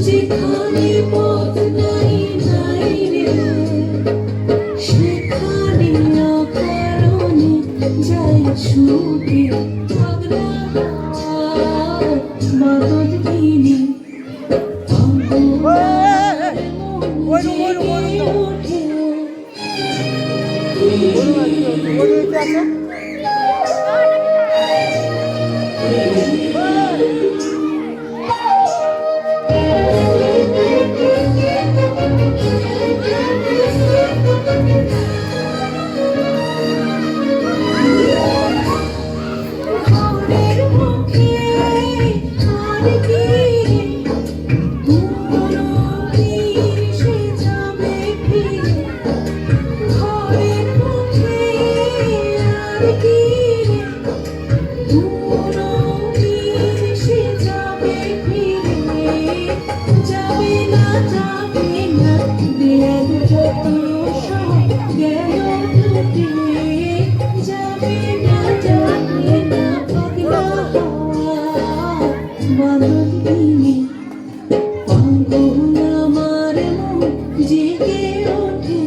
যেখানে পথ নাই নাই রে সেখানে অকারণে যাই ছুটে পাগলা বাদল দিনে জেগে ওঠে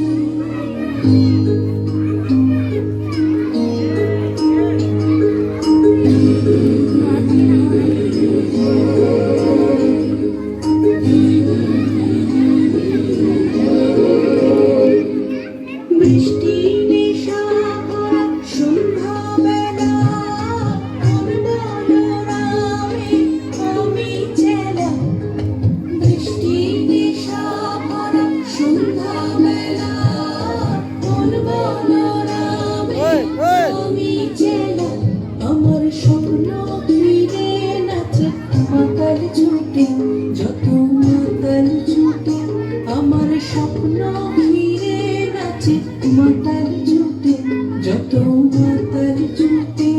বৃষ্টি নেশা ভরা সন্ধ্যাবেলা আমি চেলা বৃষ্টি নেশা ভরা সন্ধ্যাবেলা আমি চেলা আমার স্বপ্ন ফিরে নাচে মাতাল ছুটে যত মাতাল ছুটে আমার স্বপ্ন ফিরে নাচে মাতাল ছুটে যত মাতাল ছুটে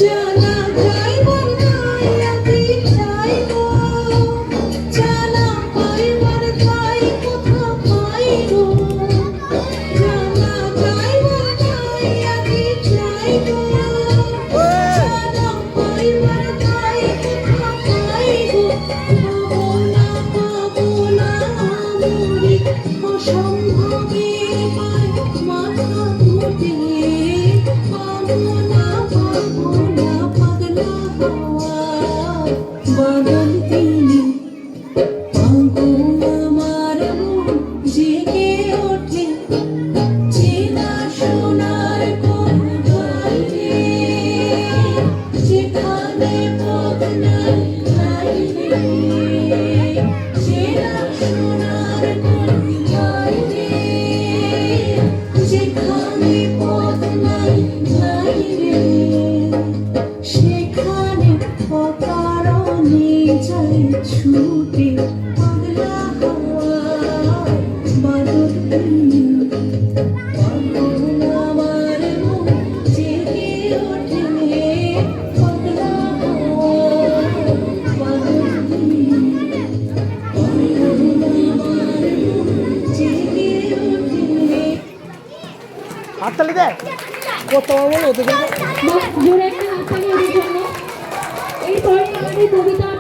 জানা যায় বন্ধাই আদি চাই গো জানা পাই বন্ধাই কোথা পাই গো জানা যায় বন্ধাই আদি চাই গো জানা পাই বন্ধাই কোথা পাই গো পাবো না আমরি অসম্ভবের পায় মাথা মুটে পাবো না পাগলা হওয়া বাদল দিনে পাগল আমার মন জেগে ওঠে চেনা সোনার কোন বাইরে যেখানে পথ নাই নাই রে চেনা সোনার কোন বাইরে যেখানে পথ নাই নাই রে সেখানে অকারণে যাই ছুটে পাগলা হওয়া বাদল দিনে পাগল আমার মন জেগে ওঠে পাগলা হওয়া বাদল দিনে পাগল আমার মন জেগে ওঠে হাততালি দেয় কত বলো ওদের জোরে একটা হাততালি ওদের জন্য। এরপরে আমাদের কবিতা